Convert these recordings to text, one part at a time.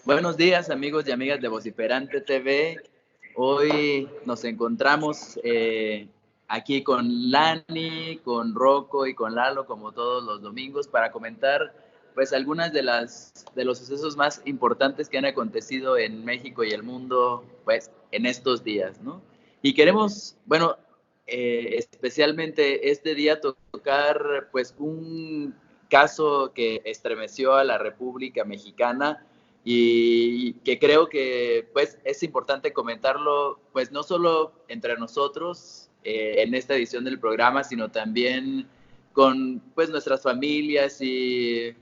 Buenos días, amigos y amigas de Vociferante TV. Hoy nos encontramos aquí con Lani, con Rocco y con Lalo, como todos los domingos, para comentar pues algunas de los sucesos más importantes que han acontecido en México y el mundo pues en estos días, ¿no? Y queremos, bueno, especialmente este día tocar pues un caso que estremeció a la República Mexicana y que creo que pues es importante comentarlo pues no solo entre nosotros en esta edición del programa, sino también con pues nuestras familias y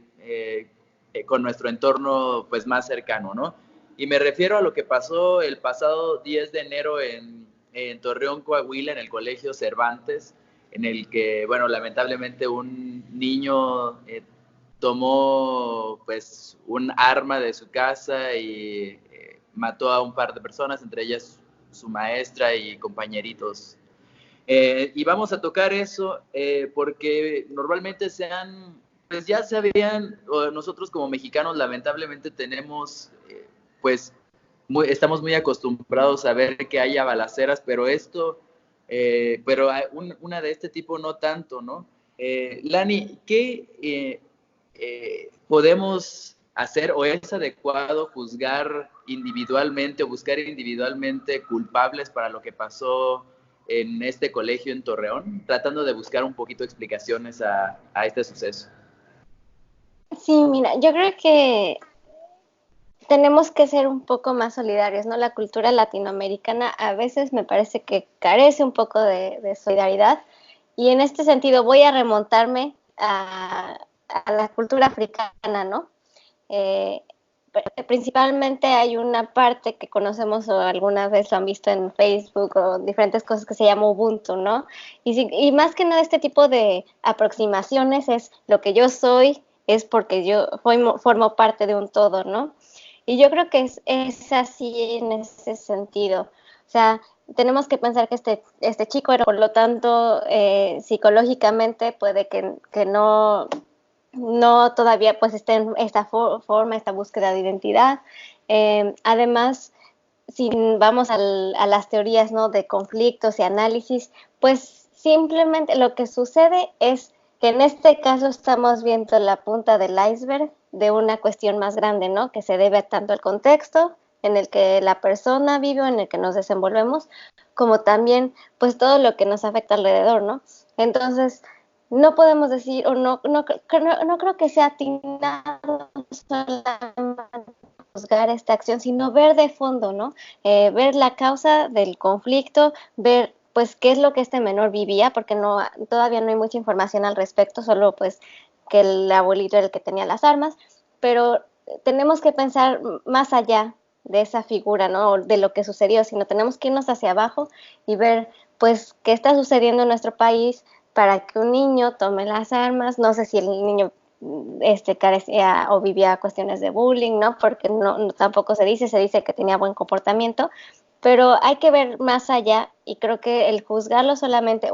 con nuestro entorno pues más cercano, ¿no? Y me refiero a lo que pasó el pasado 10 de enero en Torreón, Coahuila, en el Colegio Cervantes, en el que, bueno, lamentablemente un niño tomó pues un arma de su casa y mató a un par de personas, entre ellas su maestra y compañeritos. Y vamos a tocar eso porque normalmente pues ya se habían, nosotros como mexicanos lamentablemente tenemos, pues estamos muy acostumbrados a ver que haya balaceras, pero una de este tipo no tanto, ¿no? Lani, ¿qué podemos hacer o es adecuado juzgar individualmente o buscar individualmente culpables para lo que pasó en este colegio en Torreón, tratando de buscar un poquito explicaciones a este suceso? Sí, mira, yo creo que tenemos que ser un poco más solidarios, ¿no? La cultura latinoamericana a veces me parece que carece un poco de solidaridad, y en este sentido voy a remontarme a la cultura africana, ¿no? Eh, Principalmente hay una parte que conocemos o alguna vez lo han visto en Facebook o diferentes cosas que se llama Ubuntu, ¿no? Y más que nada este tipo de aproximaciones es lo que yo soy, es porque yo formo parte de un todo, ¿no? Y yo creo que es así en ese sentido. O sea, tenemos que pensar que este chico era, por lo tanto, psicológicamente puede que no todavía pues esté en esta forma, esta búsqueda de identidad. Además, si vamos a las teorías, ¿no?, de conflictos y análisis, pues simplemente lo que sucede es que en este caso estamos viendo la punta del iceberg de una cuestión más grande, ¿no?, que se debe tanto al contexto en el que la persona vive o en el que nos desenvolvemos, como también pues todo lo que nos afecta alrededor, ¿no? Entonces, no podemos decir, o no creo que sea atinado solamente juzgar esta acción, sino ver de fondo, ¿no? Ver la causa del conflicto, ver pues qué es lo que este menor vivía, porque todavía no hay mucha información al respecto, solo pues que el abuelito era el que tenía las armas, pero tenemos que pensar más allá de esa figura, ¿no?, de lo que sucedió, sino tenemos que irnos hacia abajo y ver pues qué está sucediendo en nuestro país para que un niño tome las armas. No sé si el niño carecía o vivía cuestiones de bullying, ¿no? Porque tampoco se dice que tenía buen comportamiento, pero hay que ver más allá, y creo que el juzgarlo solamente,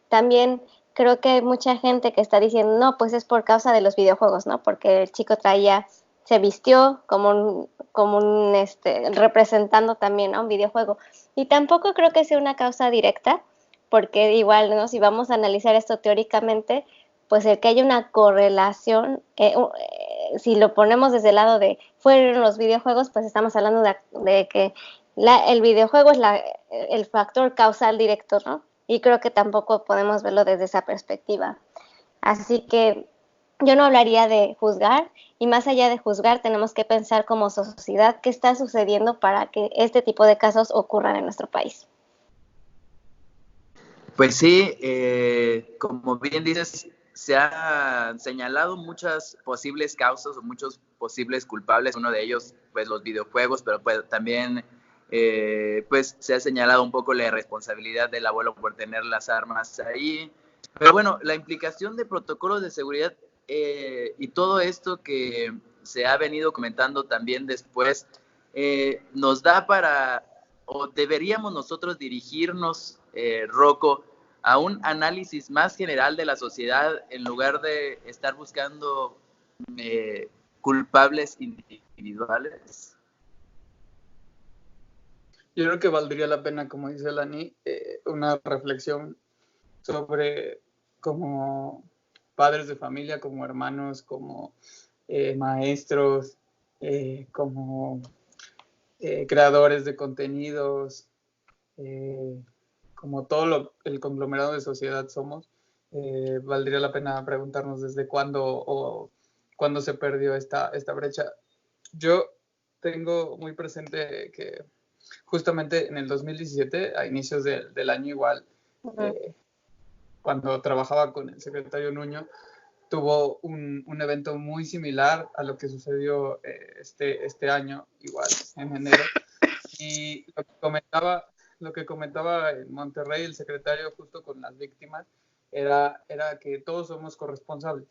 también creo que hay mucha gente que está diciendo, no, pues es por causa de los videojuegos, ¿no? Porque el chico se vistió como representando también, ¿no?, un videojuego. Y tampoco creo que sea una causa directa, porque igual, ¿no?, si vamos a analizar esto teóricamente, pues el que haya una correlación, si lo ponemos desde el lado de fueron los videojuegos, pues estamos hablando de que el videojuego es el factor causal directo, ¿no? Y creo que tampoco podemos verlo desde esa perspectiva. Así que yo no hablaría de juzgar, y más allá de juzgar tenemos que pensar como sociedad qué está sucediendo para que este tipo de casos ocurran en nuestro país. Pues sí, como bien dices, se han señalado muchas posibles causas o muchos posibles culpables. Uno de ellos, pues los videojuegos, pero pues también pues se ha señalado un poco la irresponsabilidad del abuelo por tener las armas ahí. Pero bueno, la implicación de protocolos de seguridad y todo esto que se ha venido comentando también después, nos da para, o deberíamos nosotros dirigirnos, Rocco, a un análisis más general de la sociedad en lugar de estar buscando culpables individuales? Yo creo que valdría la pena, como dice Lani, una reflexión sobre como padres de familia, como hermanos, como maestros, como creadores de contenidos, como todo el conglomerado de sociedad somos. Valdría la pena preguntarnos desde cuándo se perdió esta brecha. Yo tengo muy presente que justamente en el 2017, a inicios del año igual, cuando trabajaba con el secretario Nuño, tuvo un evento muy similar a lo que sucedió este año, igual, en enero. Y lo que comentaba en Monterrey el secretario justo con las víctimas era que todos somos corresponsables.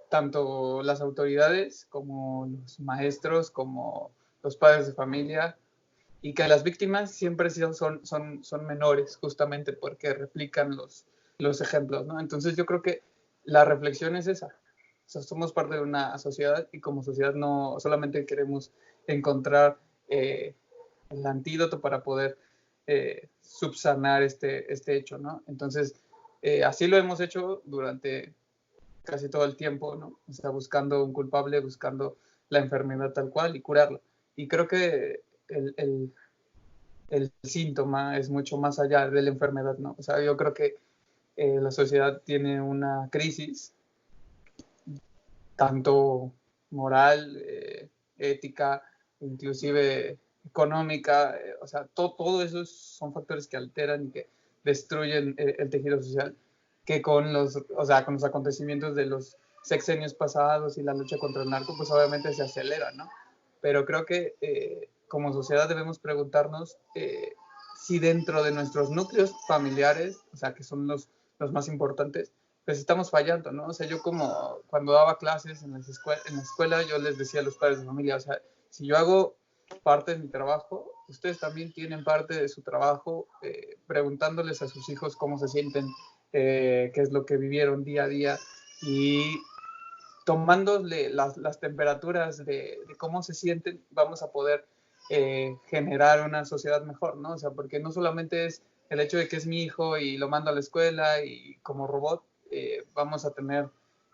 Tanto las autoridades como los maestros, como los padres de familia, y que las víctimas siempre son menores, justamente porque replican los ejemplos, ¿no? Entonces yo creo que la reflexión es esa. O sea, somos parte de una sociedad y como sociedad no solamente queremos encontrar el antídoto para poder subsanar este hecho, ¿no? Entonces, así lo hemos hecho durante casi todo el tiempo, ¿no? O sea, buscando un culpable, buscando la enfermedad tal cual y curarla. Y creo que el síntoma es mucho más allá de la enfermedad, ¿no? O sea, yo creo que la sociedad tiene una crisis, tanto moral, ética, inclusive económica, o sea, todo eso son factores que alteran y que destruyen el tejido social, que con los acontecimientos de los sexenios pasados y la lucha contra el narco, pues obviamente se acelera, ¿no? Pero creo que como sociedad debemos preguntarnos si dentro de nuestros núcleos familiares, o sea, que son los más importantes, pues estamos fallando, ¿no? O sea, yo como cuando daba clases en la escuela, yo les decía a los padres de familia, o sea, si yo hago parte de mi trabajo, ustedes también tienen parte de su trabajo preguntándoles a sus hijos cómo se sienten, qué es lo que vivieron día a día y tomándole las temperaturas de cómo se sienten, vamos a poder generar una sociedad mejor, ¿no? O sea, porque no solamente es el hecho de que es mi hijo y lo mando a la escuela y como robot, vamos a tener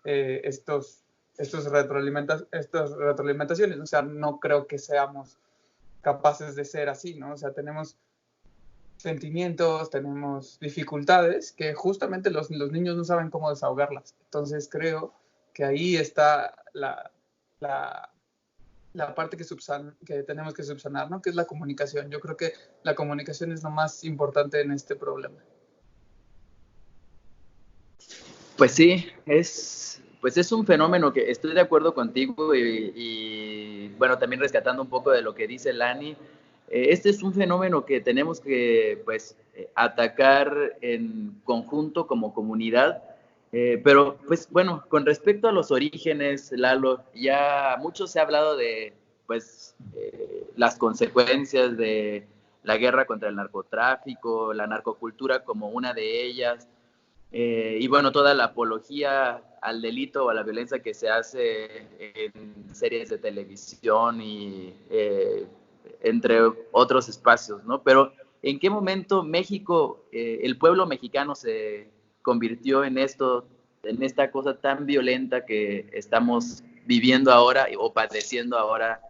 estas retroalimentaciones. O sea, no creo que seamos capaces de ser así, ¿no? O sea, tenemos sentimientos, tenemos dificultades que justamente los niños no saben cómo desahogarlas. Entonces creo que ahí está la parte que tenemos que subsanar, ¿no? Que es la comunicación. Yo creo que la comunicación es lo más importante en este problema. Pues sí, es un fenómeno que estoy de acuerdo contigo y bueno, también rescatando un poco de lo que dice Lani, este es un fenómeno que tenemos que pues atacar en conjunto como comunidad, pero pues bueno, con respecto a los orígenes, Lalo, ya mucho se ha hablado de pues las consecuencias de la guerra contra el narcotráfico, la narcocultura como una de ellas. Y bueno, toda la apología al delito o a la violencia que se hace en series de televisión y entre otros espacios, ¿no? Pero ¿en qué momento México, el pueblo mexicano se convirtió en esto, en esta cosa tan violenta que estamos viviendo ahora o padeciendo ahora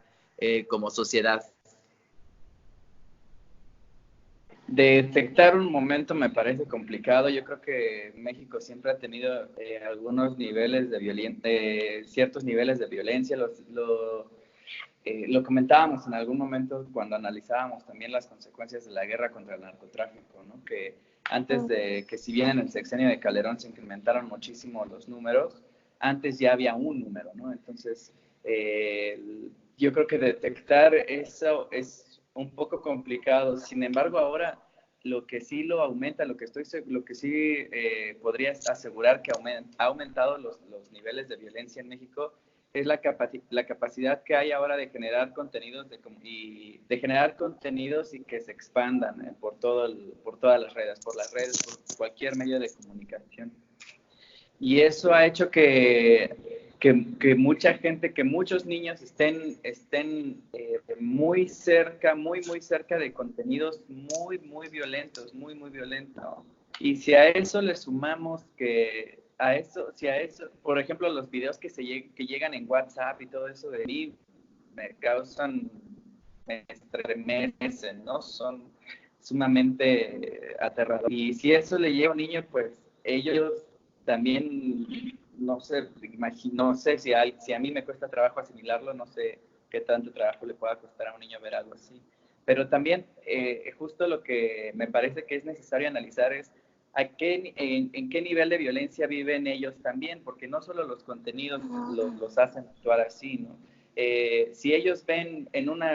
como sociedad? Detectar un momento me parece complicado. Yo creo que México siempre ha tenido algunos niveles ciertos niveles de violencia. Lo comentábamos en algún momento cuando analizábamos también las consecuencias de la guerra contra el narcotráfico, ¿no? Que antes de que, si bien en el sexenio de Calderón se incrementaron muchísimo los números, antes ya había un número, ¿no? Entonces, yo creo que detectar eso es un poco complicado. Sin embargo, ahora lo que sí lo aumenta, lo que sí podría asegurar que ha aumentado los niveles de violencia en México es la capacidad que hay ahora de generar contenidos y que se expandan por todas las redes, por cualquier medio de comunicación. Y eso ha hecho que mucha gente, que muchos niños estén muy cerca de contenidos muy violentos, muy violentos. Y si a eso le sumamos por ejemplo, los videos que llegan en WhatsApp y todo eso de mí me estremecen, ¿no? Son sumamente aterradores. Y si eso le llega a un niño, pues ellos también, no sé si a mí me cuesta trabajo asimilarlo, no sé qué tanto trabajo le pueda costar a un niño ver algo así. Pero también justo lo que me parece que es necesario analizar es en qué nivel de violencia viven ellos también, porque no solo los contenidos los hacen actuar así, ¿no? Si ellos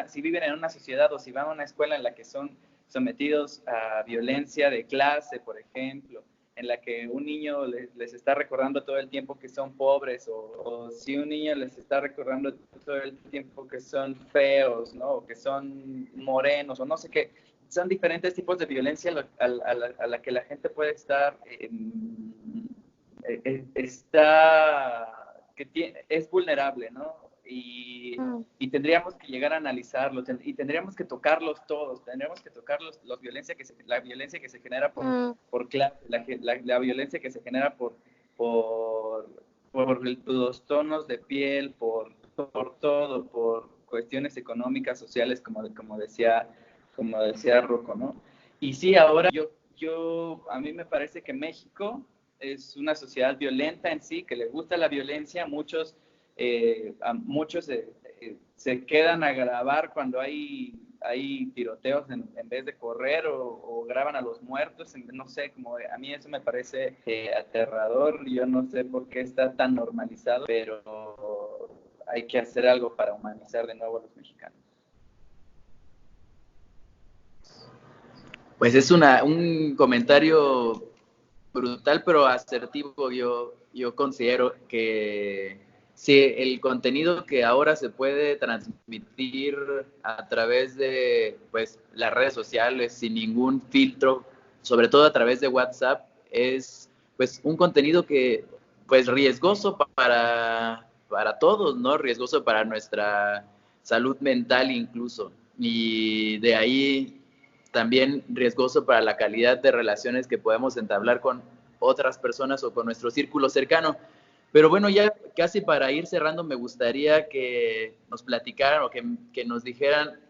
si viven en una sociedad o si van a una escuela en la que son sometidos a violencia de clase, por ejemplo, en la que un niño les está recordando todo el tiempo que son pobres, o si un niño les está recordando todo el tiempo que son feos, ¿no? O que son morenos, o no sé qué. Son diferentes tipos de violencia a la que la gente puede estar, es vulnerable, ¿no? Y tendríamos que llegar a analizarlos y tendríamos que tocarlos todos, tendríamos que tocar la violencia que se genera por clase, la violencia que se genera por los tonos de piel, por todo, por cuestiones económicas, sociales, como decía Rocco, ¿no? Y sí, ahora a mí me parece que México es una sociedad violenta en sí, que le gusta la violencia. Muchos se quedan a grabar cuando hay tiroteos en vez de correr, o graban a los muertos, no sé, a mí eso me parece aterrador. Yo no sé por qué está tan normalizado, pero hay que hacer algo para humanizar de nuevo a los mexicanos. Pues es un comentario brutal pero asertivo. Yo considero que sí, el contenido que ahora se puede transmitir a través de pues las redes sociales sin ningún filtro, sobre todo a través de WhatsApp, es pues un contenido que pues riesgoso para todos, ¿no? Riesgoso para nuestra salud mental incluso. Y de ahí también riesgoso para la calidad de relaciones que podemos entablar con otras personas o con nuestro círculo cercano. Pero bueno, ya casi para ir cerrando, me gustaría que nos platicaran o que nos dijeran,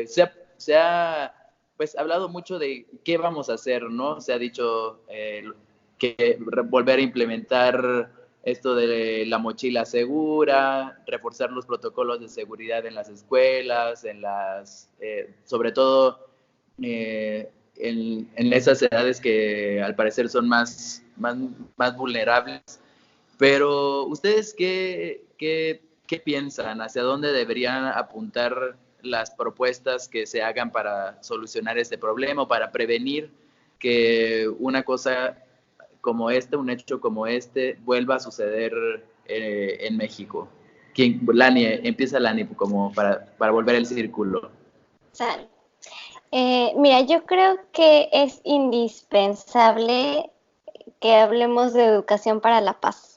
se ha pues hablado mucho de qué vamos a hacer, ¿no? Se ha dicho que volver a implementar esto de la mochila segura, reforzar los protocolos de seguridad en las escuelas, sobre todo en esas edades que al parecer son más vulnerables. Pero ¿ustedes qué piensan? ¿Hacia dónde deberían apuntar las propuestas que se hagan para solucionar este problema o para prevenir que una cosa como un hecho como este, vuelva a suceder en México? Lani, empieza Lani como para volver el círculo. Sal. Mira, yo creo que es indispensable que hablemos de educación para la paz.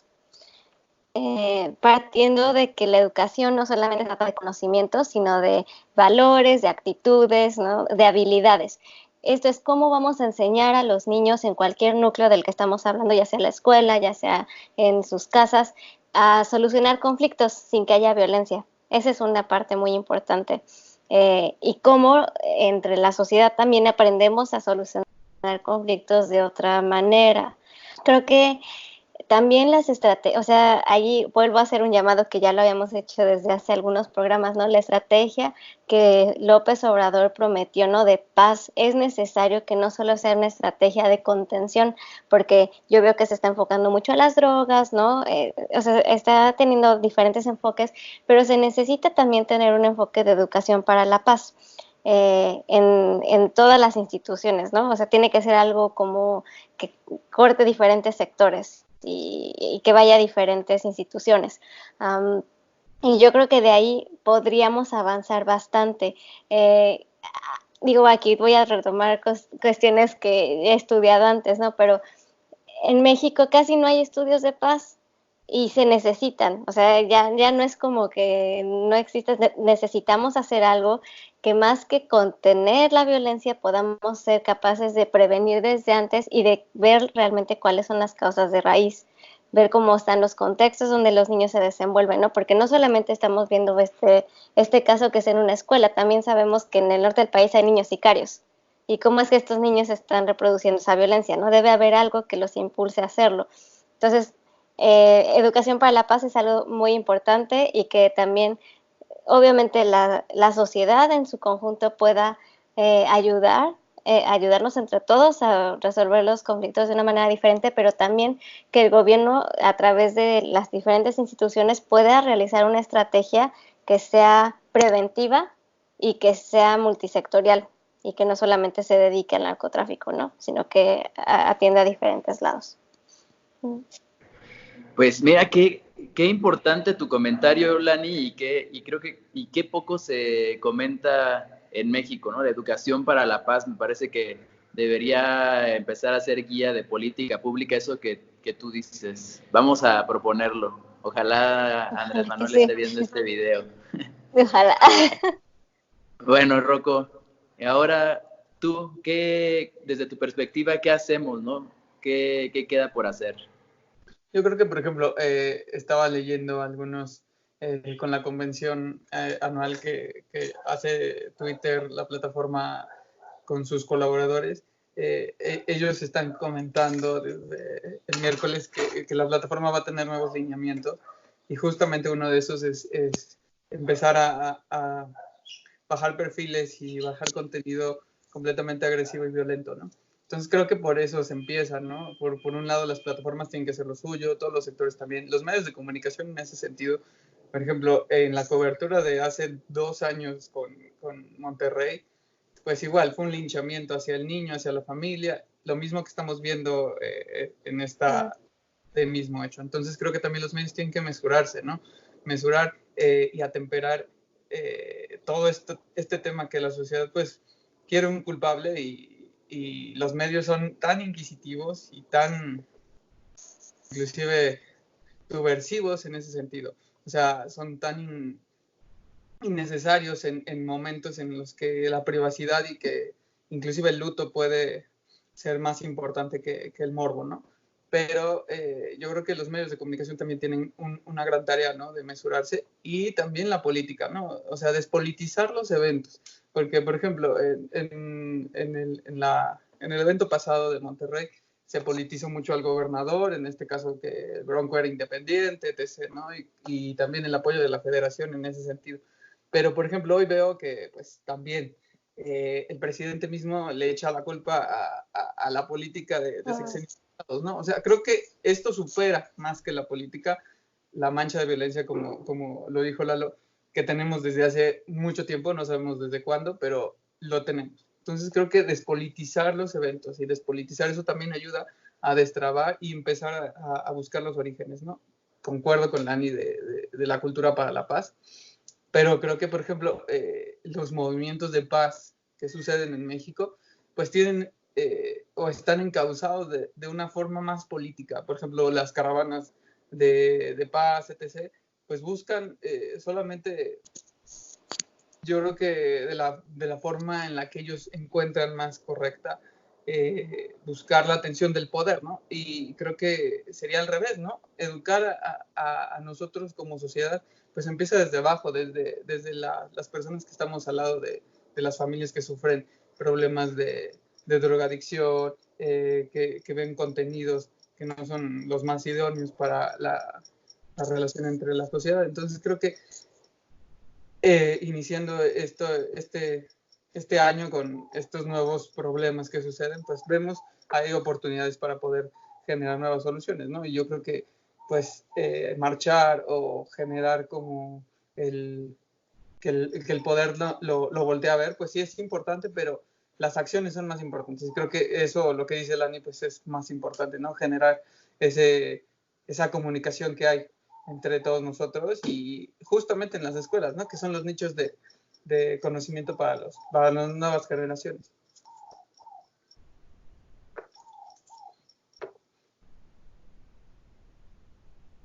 Partiendo de que la educación no solamente trata de conocimientos, sino de valores, de actitudes, ¿no? De habilidades. Esto es cómo vamos a enseñar a los niños en cualquier núcleo del que estamos hablando, ya sea en la escuela, ya sea en sus casas, a solucionar conflictos sin que haya violencia. Esa es una parte muy importante. Y cómo entre la sociedad también aprendemos a solucionar conflictos de otra manera. Creo que también las estrategias, o sea, ahí vuelvo a hacer un llamado que ya lo habíamos hecho desde hace algunos programas, ¿no? La estrategia que López Obrador prometió, ¿no? De paz, es necesario que no solo sea una estrategia de contención, porque yo veo que se está enfocando mucho a las drogas, ¿no? O sea, está teniendo diferentes enfoques, pero se necesita también tener un enfoque de educación para la paz. En todas las instituciones, ¿no? O sea, tiene que ser algo como que corte diferentes sectores y que vaya a diferentes instituciones. Y yo creo que de ahí podríamos avanzar bastante. Digo, aquí voy a retomar cuestiones que he estudiado antes, ¿no? Pero en México casi no hay estudios de paz y se necesitan. O sea, ya no es como que no existe, necesitamos hacer algo que más que contener la violencia podamos ser capaces de prevenir desde antes y de ver realmente cuáles son las causas de raíz, ver cómo están los contextos donde los niños se desenvuelven, ¿no? Porque no solamente estamos viendo este caso que es en una escuela, también sabemos que en el norte del país hay niños sicarios. ¿Y cómo es que estos niños están reproduciendo esa violencia? ¿No? Debe haber algo que los impulse a hacerlo. Entonces, educación para la paz es algo muy importante y que también, obviamente, la sociedad en su conjunto pueda ayudarnos entre todos a resolver los conflictos de una manera diferente, pero también que el gobierno, a través de las diferentes instituciones, pueda realizar una estrategia que sea preventiva y que sea multisectorial y que no solamente se dedique al narcotráfico, ¿no? Sino que atienda a diferentes lados. Pues mira, qué importante tu comentario, Lani, y creo que qué poco se comenta en México, ¿no? La educación para la paz, me parece que debería empezar a ser guía de política pública, eso que tú dices. Vamos a proponerlo. Ojalá Andrés Ojalá que Manuel sí. esté viendo este video. Ojalá. Bueno, Rocco, ahora tú, desde tu perspectiva, ¿qué hacemos, no? ¿Qué queda por hacer? Yo creo que, por ejemplo, estaba leyendo algunos con la convención anual que hace Twitter, la plataforma con sus colaboradores. Ellos están comentando desde el miércoles que la plataforma va a tener nuevos lineamientos y justamente uno de esos es empezar a bajar perfiles y bajar contenido completamente agresivo y violento, ¿no? Entonces creo que por eso se empieza, ¿no? Por un lado las plataformas tienen que hacer lo suyo, todos los sectores también, los medios de comunicación en ese sentido. Por ejemplo, en la cobertura de hace 2 años con Monterrey, pues igual fue un linchamiento hacia el niño, hacia la familia, lo mismo que estamos viendo en esta de mismo hecho. Entonces creo que también los medios tienen que mesurarse, ¿no? Mesurar y atemperar todo este tema que la sociedad pues quiere un culpable y los medios son tan inquisitivos y tan inclusive subversivos en ese sentido. O sea, son tan innecesarios en momentos en los que la privacidad y que inclusive el luto puede ser más importante que el morbo, ¿no? Pero yo creo que los medios de comunicación también tienen una gran tarea, ¿no? De mesurarse y también la política, ¿no? O sea, despolitizar los eventos. Porque, por ejemplo, en el evento pasado de Monterrey se politizó mucho al gobernador, en este caso que el Bronco era independiente, etc., ¿no? Y también el apoyo de la federación en ese sentido. Pero, por ejemplo, hoy veo que pues también el presidente mismo le echa la culpa a la política de sexenios, ¿no? O sea, creo que esto supera más que la política, la mancha de violencia, como lo dijo Lalo, que tenemos desde hace mucho tiempo, no sabemos desde cuándo, pero lo tenemos. Entonces creo que despolitizar los eventos y despolitizar eso también ayuda a destrabar y empezar a buscar los orígenes, ¿no? Concuerdo con Lani de la cultura para la paz, pero creo que, por ejemplo, los movimientos de paz que suceden en México, pues tienen o están encauzados de una forma más política. Por ejemplo, las caravanas de paz, etc., pues buscan solamente, yo creo que de la forma en la que ellos encuentran más correcta, buscar la atención del poder, ¿no? Y creo que sería al revés, ¿no? Educar a nosotros como sociedad, pues empieza desde abajo, desde las personas que estamos al lado de las familias que sufren problemas de drogadicción, que ven contenidos que no son los más idóneos para la relación entre la sociedad. Entonces creo que iniciando este año con estos nuevos problemas que suceden, pues vemos hay oportunidades para poder generar nuevas soluciones, ¿no? Y yo creo que pues marchar o generar como que el poder lo voltee a ver, pues sí es importante, pero las acciones son más importantes. Y creo que eso, lo que dice Lani, pues es más importante, ¿no? Generar esa comunicación que hay entre todos nosotros y justamente en las escuelas, ¿no? Que son los nichos de conocimiento para las nuevas generaciones.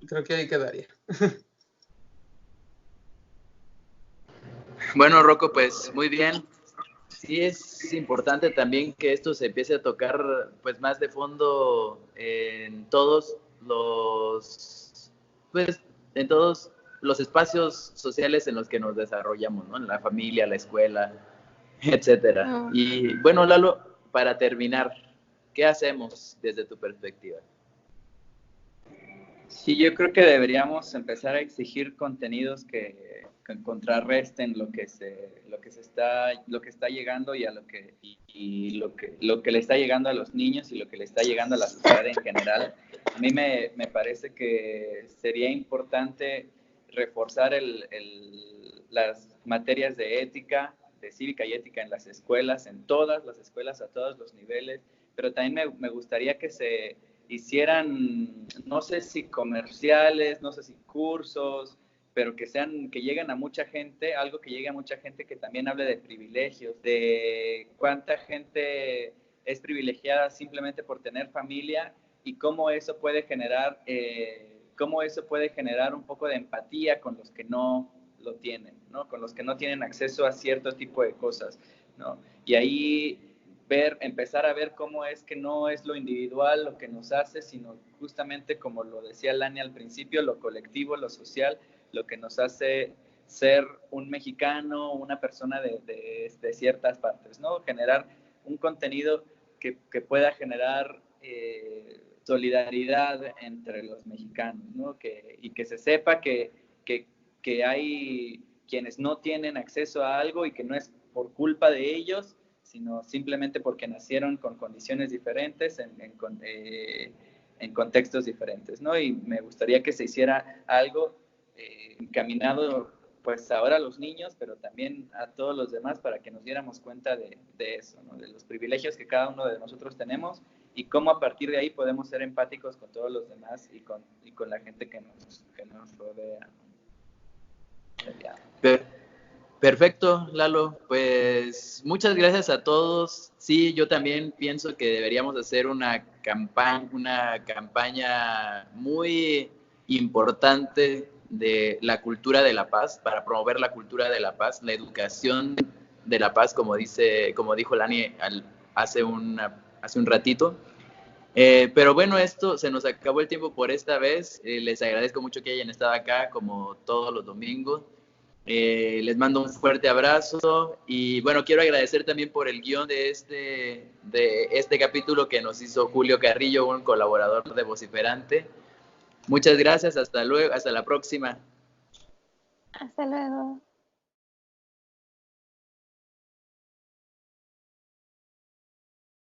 Creo que ahí quedaría. Bueno, Rocco, pues muy bien. Sí es importante también que esto se empiece a tocar pues más de fondo en todos pues en todos los espacios sociales en los que nos desarrollamos, ¿no? En la familia, la escuela, etcétera. Y bueno, Lalo, para terminar, ¿qué hacemos desde tu perspectiva? Sí, yo creo que deberíamos empezar a exigir contenidos que contrarresten lo que está llegando y a lo que le está llegando a los niños y lo que le está llegando a la sociedad en general. A mí me parece que sería importante reforzar las materias de ética, de cívica y ética en las escuelas, en todas las escuelas, a todos los niveles, pero también me gustaría que se hicieran, no sé si comerciales, no sé si cursos, pero que lleguen a mucha gente, algo que llegue a mucha gente que también hable de privilegios, de cuánta gente es privilegiada simplemente por tener familia y cómo eso puede generar un poco de empatía con los que no lo tienen, ¿no? Con los que no tienen acceso a cierto tipo de cosas, ¿no? Y ahí empezar a ver cómo es que no es lo individual lo que nos hace, sino justamente como lo decía Lani al principio, lo colectivo, lo social, lo que nos hace ser un mexicano, una persona de ciertas partes, ¿no? Generar un contenido que pueda generar solidaridad entre los mexicanos, ¿no? Y que se sepa que hay quienes no tienen acceso a algo y que no es por culpa de ellos, sino simplemente porque nacieron con condiciones diferentes en contextos diferentes, ¿no? Y me gustaría que se hiciera algo encaminado pues ahora a los niños, pero también a todos los demás para que nos diéramos cuenta de eso, ¿no? De los privilegios que cada uno de nosotros tenemos y cómo a partir de ahí podemos ser empáticos con todos los demás y con la gente que nos rodea. Perfecto, Lalo. Pues muchas gracias a todos. Sí, yo también pienso que deberíamos hacer una campaña muy importante de la cultura de la paz, para promover la cultura de la paz, la educación de la paz, como dijo Lani hace un ratito. Pero bueno, esto se nos acabó el tiempo por esta vez. Les agradezco mucho que hayan estado acá como todos los domingos. Les mando un fuerte abrazo y bueno, quiero agradecer también por el guión de este capítulo que nos hizo Julio Carrillo, un colaborador de Vociferante. Muchas gracias, hasta luego, hasta la próxima. Hasta luego.